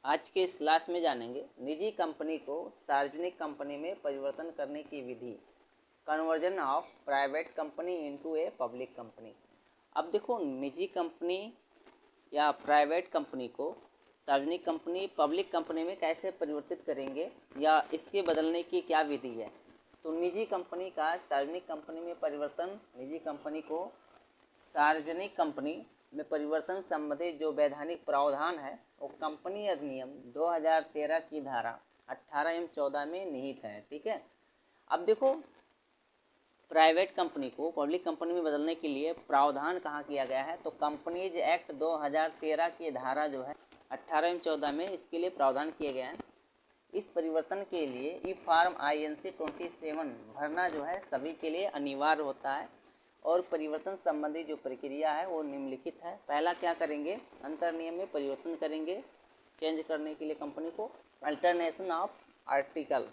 आज के इस क्लास में जानेंगे निजी कंपनी को सार्वजनिक कंपनी में परिवर्तन करने की विधि, conversion of private company into a public company. अब देखो, निजी कंपनी या प्राइवेट कंपनी को सार्वजनिक कंपनी पब्लिक कंपनी में कैसे परिवर्तित करेंगे या इसके बदलने की क्या विधि है। तो निजी कंपनी का सार्वजनिक कंपनी में परिवर्तन, निजी कंपनी को सार्वजनिक कंपनी में परिवर्तन संबंधी जो वैधानिक प्रावधान है वो कंपनी अधिनियम 2013 की धारा 18 एवं 14 में निहित है। ठीक है। अब देखो, प्राइवेट कंपनी को पब्लिक कंपनी में बदलने के लिए प्रावधान कहाँ किया गया है, तो कंपनीज एक्ट 2013 की धारा जो है 18 एवं 14 में इसके लिए प्रावधान किए गए हैं। इस परिवर्तन के लिए ई फॉर्म INC 27 भरना जो है सभी के लिए अनिवार्य होता है और परिवर्तन संबंधी जो प्रक्रिया है वो निम्नलिखित है। पहला क्या करेंगे, अंतर्नियम में परिवर्तन करेंगे चेंज करने के लिए कंपनी को। अल्टरनेशन ऑफ आर्टिकल,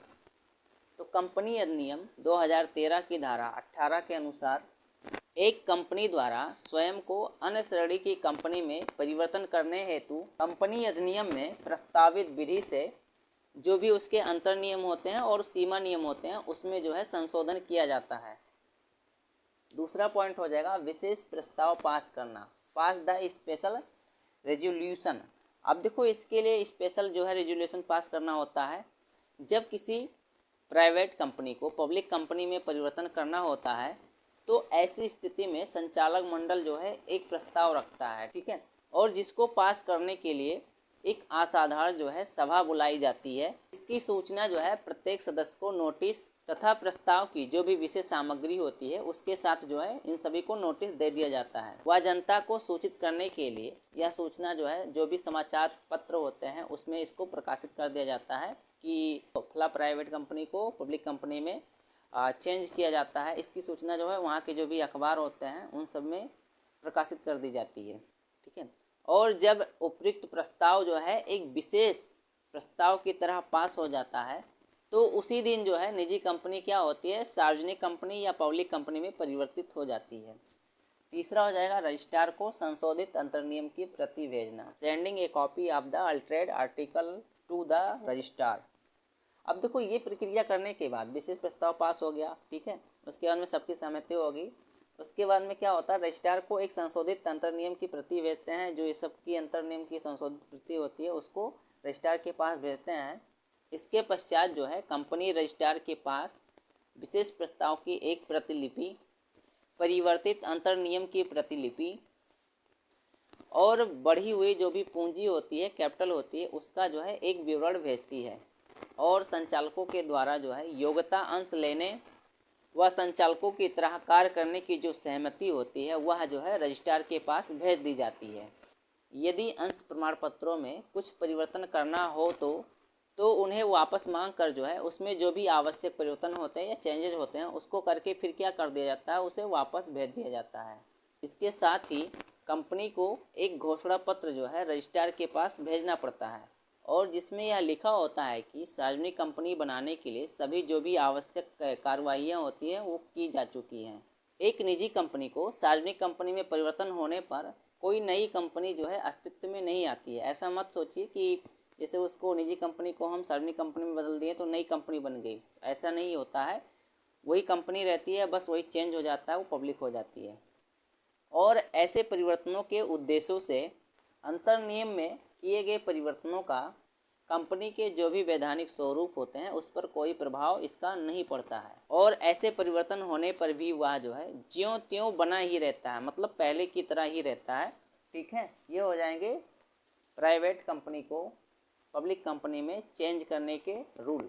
तो कंपनी अधिनियम 2013 की धारा 18 के अनुसार एक कंपनी द्वारा स्वयं को अन्य श्रेणी की कंपनी में परिवर्तन करने हेतु कंपनी अधिनियम में प्रस्तावित विधि से जो भी उसके अंतर्नियम होते हैं और सीमा नियम होते हैं उसमें जो है संशोधन किया जाता है। दूसरा पॉइंट हो जाएगा विशेष प्रस्ताव पास करना, पास द स्पेशल रेजोल्यूशन। अब देखो, इसके लिए स्पेशल जो है रेजोल्यूशन पास करना होता है जब किसी प्राइवेट कंपनी को पब्लिक कंपनी में परिवर्तन करना होता है, तो ऐसी स्थिति में संचालक मंडल जो है एक प्रस्ताव रखता है। ठीक है। और जिसको पास करने के लिए एक असाधारण जो है सभा बुलाई जाती है। इसकी सूचना जो है प्रत्येक सदस्य को नोटिस तथा प्रस्ताव की जो भी विशेष सामग्री होती है उसके साथ जो है इन सभी को नोटिस दे दिया जाता है। वह जनता को सूचित करने के लिए यह सूचना जो है जो भी समाचार पत्र होते हैं उसमें इसको प्रकाशित कर दिया जाता है कि फला प्राइवेट कंपनी को पब्लिक कंपनी में चेंज किया जाता है। इसकी सूचना जो है वहाँ के जो भी अखबार होते हैं उन सब में प्रकाशित कर दी जाती है। ठीक है। और जब उपयुक्त प्रस्ताव जो है एक विशेष प्रस्ताव की तरह पास हो जाता है तो उसी दिन जो है निजी कंपनी क्या होती है, सार्वजनिक कंपनी या पब्लिक कंपनी में परिवर्तित हो जाती है। तीसरा हो जाएगा रजिस्ट्रार को संशोधित अंतर्नियम की प्रति भेजना, sending a copy of the altered article to the registrar. अब देखो, ये प्रक्रिया करने के बाद विशेष प्रस्ताव पास हो गया। ठीक है। उसके बाद में सबकी सहमति होगी। उसके बाद में क्या होता है, रजिस्ट्रार को एक संशोधित अंतर्नियम की प्रति भेजते हैं। जो ये सबकी अंतर्नियम की संशोधित प्रति होती है उसको रजिस्ट्रार के पास भेजते हैं। इसके पश्चात जो है कंपनी रजिस्ट्रार के पास विशेष प्रस्ताव की एक प्रतिलिपि, परिवर्तित अंतर्नियम की प्रतिलिपि और बढ़ी हुई जो भी पूंजी होती है, कैपिटल होती है, उसका जो है एक विवरण भेजती है। और संचालकों के द्वारा जो है योग्यता अंश लेने वह संचालकों की तरह कार्य करने की जो सहमति होती है वह जो है रजिस्ट्रार के पास भेज दी जाती है। यदि अंश प्रमाण पत्रों में कुछ परिवर्तन करना हो तो उन्हें वापस मांग कर जो है उसमें जो भी आवश्यक परिवर्तन होते हैं या चेंजेज होते हैं उसको करके फिर क्या कर दिया जाता है, उसे वापस भेज दिया जाता है। इसके साथ ही कंपनी को एक घोषणा पत्र जो है रजिस्ट्रार के पास भेजना पड़ता है और जिसमें यह लिखा होता है कि सार्वजनिक कंपनी बनाने के लिए सभी जो भी आवश्यक कार्रवाइयाँ होती हैं वो की जा चुकी हैं। एक निजी कंपनी को सार्वजनिक कंपनी में परिवर्तन होने पर कोई नई कंपनी जो है अस्तित्व में नहीं आती है। ऐसा मत सोचिए कि जैसे उसको निजी कंपनी को हम सार्वजनिक कंपनी में बदल दिए तो नई कंपनी बन गई, ऐसा नहीं होता है। वही कंपनी रहती है, बस वही चेंज हो जाता है, वो पब्लिक हो जाती है। और ऐसे परिवर्तनों के उद्देश्यों से अंतर्नियम में किए गए परिवर्तनों का कंपनी के जो भी वैधानिक स्वरूप होते हैं उस पर कोई प्रभाव इसका नहीं पड़ता है और ऐसे परिवर्तन होने पर भी वह जो है ज्यों त्यों बना ही रहता है, मतलब पहले की तरह ही रहता है। ठीक है। ये हो जाएंगे प्राइवेट कंपनी को पब्लिक कंपनी में चेंज करने के रूल।